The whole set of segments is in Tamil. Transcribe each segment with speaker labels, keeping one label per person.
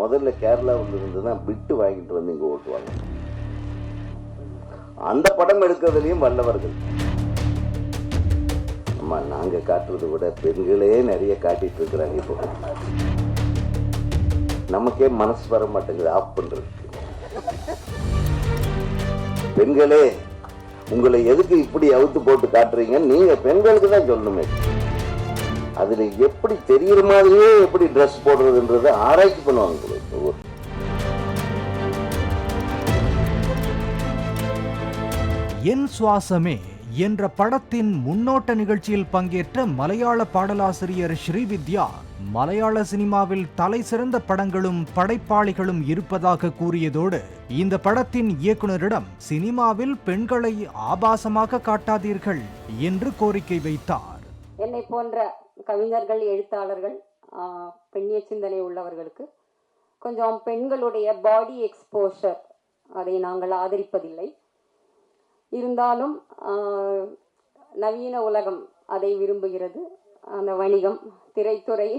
Speaker 1: முதல்ல கேரளாவில் இருந்து தான் பிட்டு வாங்கிட்டு வந்து இங்கே ஓட்டுவாங்க. அந்த படம் எடுக்கிறதுலையும் வல்லவர்கள். அம்மா, நாங்கள் காட்டுறதை விட பெண்களே நிறைய காட்டிட்டு இருக்கிறாங்க. இப்போ நமக்கே மனசு வர மாட்டேங்குது ஆஃப் பண்றதுக்கு. பெண்களே, உங்களை எதுக்கு இப்படி அவுத்து போட்டு காட்டுறீங்க? நீங்க பெண்களுக்கு தான் சொல்லணுமே. அதுல எப்படி தெரிகிற மாதிரியே எப்படி ட்ரெஸ் போடுறதுன்றதை ஆராய்ச்சி பண்ணுவாங்க.
Speaker 2: என் சுவாசமே என்ற படத்தின் முன்னோட்ட நிகழ்ச்சியில் பங்கேற்ற மலையாள பாடலாசிரியர் ஸ்ரீவித்யா, மலையாள சினிமாவில் தலை சிறந்த படங்களும் படைப்பாளிகளும் இருப்பதாக கூறியதோடு, இந்த படத்தின் இயக்குனரிடம் சினிமாவில் பெண்களை ஆபாசமாக காட்டாதீர்கள் என்று கோரிக்கை வைத்தார்.
Speaker 3: என்னை போன்ற கவிஞர்கள், எழுத்தாளர்கள், பெண்ணிய சிந்தனை உள்ளவர்களுக்கு கொஞ்சம் பெண்களுடைய பாடி எக்ஸ்போஷர் அதை நாங்கள் ஆதரிப்பதில்லை. இருந்தாலும் நவீன உலகம் அதை விரும்புகிறது. அந்த வணிகம், திரைத்துறை,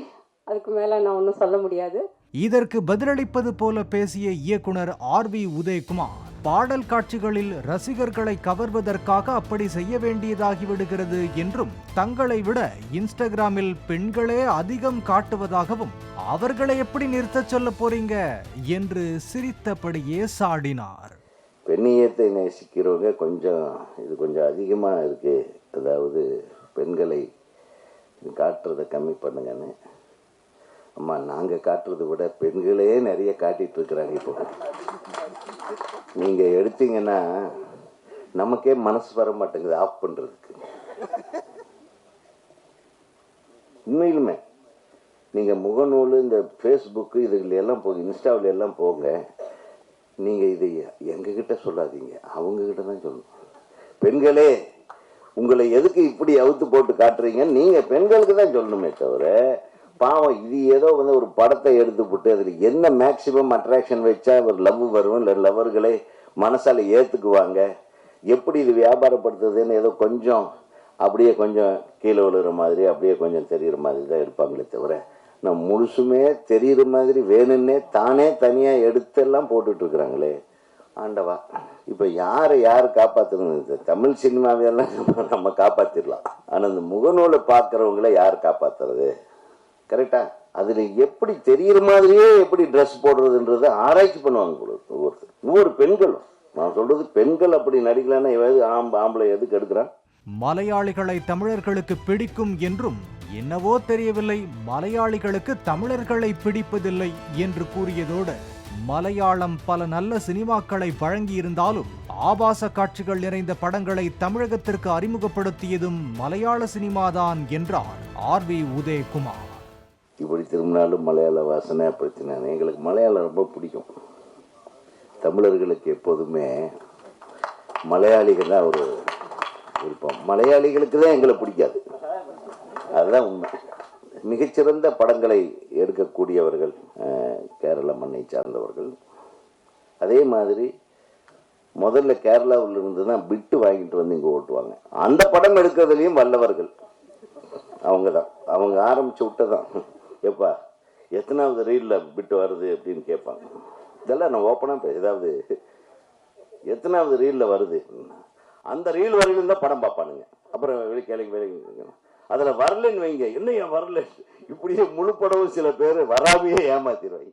Speaker 3: அதுக்கு மேல நான் ஒன்றும் சொல்ல முடியாது.
Speaker 2: இதற்கு பதிலளிப்பது போல பேசிய இயக்குனர் ஆர்வி உதயகுமார், பாடல் காட்சிகளில் ரசிகர்களை கவர்வதற்காக அப்படி செய்ய வேண்டியதாகிவிடுகிறது என்றும், தங்களை விட இன்ஸ்டாகிராமில் பெண்களே அதிகம் காட்டுவதாகவும், அவர்களை எப்படி நிறுத்தச் சொல்ல போறீங்க என்று சிரித்தபடியே சாடினார்.
Speaker 1: பெண்ணியத்தை நேசிக்கிறவங்க இது கொஞ்சம் அதிகமாக இருக்கு, அதாவது பெண்களை காட்டுறதை கம்மி பண்ணுங்கன்னு. அம்மா, நாங்கள் காட்டுறதை விட பெண்களே நிறைய காட்டிட்டு இருக்கிறாங்க. இப்போ நீங்க எடுத்தீங்கன்னா நமக்கே மனசு வர மாட்டேங்குது ஆஃப் பண்றதுக்கு. உண்மையிலுமே நீங்க முகநூல், இந்த ஃபேஸ்புக்கு, இதுல எல்லாம் போங்க, இன்ஸ்டாவில் எல்லாம் போங்க. நீங்க இதை எங்ககிட்ட சொல்லாதீங்க, அவங்க கிட்ட தான் சொல்லணும். பெண்களே, உங்களை எதுக்கு இப்படி அவுத்து போட்டு காட்டுறீங்க? நீங்க பெண்களுக்கு தான் சொல்லணுமே தவிர, பாவம் இது ஏதோ ஒரு படத்தை எடுத்து போட்டு அதில் என்ன மேக்சிமம் அட்ராக்ஷன் வச்சா ஒரு லவ் வரும், இல்லை லவர்களை மனசால ஏத்துக்குவாங்க, எப்படி இது வியாபாரப்படுத்துறதுன்னு ஏதோ கொஞ்சம் அப்படியே கொஞ்சம் கீழே விழுகிற மாதிரி, அப்படியே கொஞ்சம் தெரிகிற மாதிரி தான் எடுப்பாங்களே தவிர, நான் முழுசுமே தெரிகிற மாதிரி வேணும்னே தானே தனியாக எடுத்தெல்லாம் போட்டுட்டு இருக்கிறாங்களே. ஆண்டவா, இப்போ யார் காப்பாற்றுறது? தமிழ் சினிமாவையெல்லாம் நம்ம காப்பாற்றிடலாம், ஆனால் இந்த முகநூலை பார்க்குறவங்கள யார் காப்பாற்றுறது? கரெக்டா? அதில் எப்படி தெரிகிற மாதிரியே எப்படி ட்ரெஸ் போடுறதுன்றதை ஆராய்ச்சி பண்ணுவாங்க ஒவ்வொரு பெண்களும். நான் சொல்றது பெண்கள் அப்படி நடிக்கலான்னா ஆம்பளை எதுக்கு எடுக்கிறான்?
Speaker 2: மலையாளிகளை தமிழர்களுக்கு பிடிக்கும் என்றும், என்னவோ தெரியவில்லை, மலையாளிகளுக்கு தமிழர்களை பிடிப்பதில்லை என்று கூறியதோடு, மலையாளம் பல நல்ல சினிமாக்களை வழங்கியிருந்தாலும் ஆபாச காட்சிகள் நிறைந்த படங்களை தமிழகத்திற்கு அறிமுகப்படுத்தியதும் மலையாள சினிமாதான் என்றார் ஆர்வி உதயகுமார்.
Speaker 1: இப்படி திரும்பினாலும் மலையாள வாசனை அப்படித்தினானே. எங்களுக்கு மலையாளம் ரொம்ப பிடிக்கும். தமிழர்களுக்கு எப்போதுமே மலையாளிகள் தான் ஒரு விருப்பம். மலையாளிகளுக்கு தான் எங்களை பிடிக்காது, அதுதான் உண்மை. மிகச்சிறந்த படங்களை எடுக்கக்கூடியவர்கள் கேரள மண்ணை சார்ந்தவர்கள். அதே மாதிரி முதல்ல கேரளாவில் இருந்து தான் பிட்டு வாங்கிட்டு வந்து இங்கே ஓட்டுவாங்க. அந்த படம் எடுக்கிறதுலையும் வல்லவர்கள் அவங்க தான். அவங்க ஆரம்பிச்சு விட்டதான். எப்பா எத்தனாவது ரீலில் பிட்டு வருது அப்படின்னு கேட்பாங்க. இதெல்லாம் நான் ஓப்பனாக ஏதாவது எத்தனாவது ரீலில் வருது, அந்த ரீல் வரையிலும் தான் படம் பார்ப்பானுங்க. அப்புறம் வேலைக்கு அதில் வரலன்னு வைங்க, என்ன ஏன் வரல, இப்படியே முழு படமும் சில பேர் வராமையே ஏமாத்திடுவாங்க.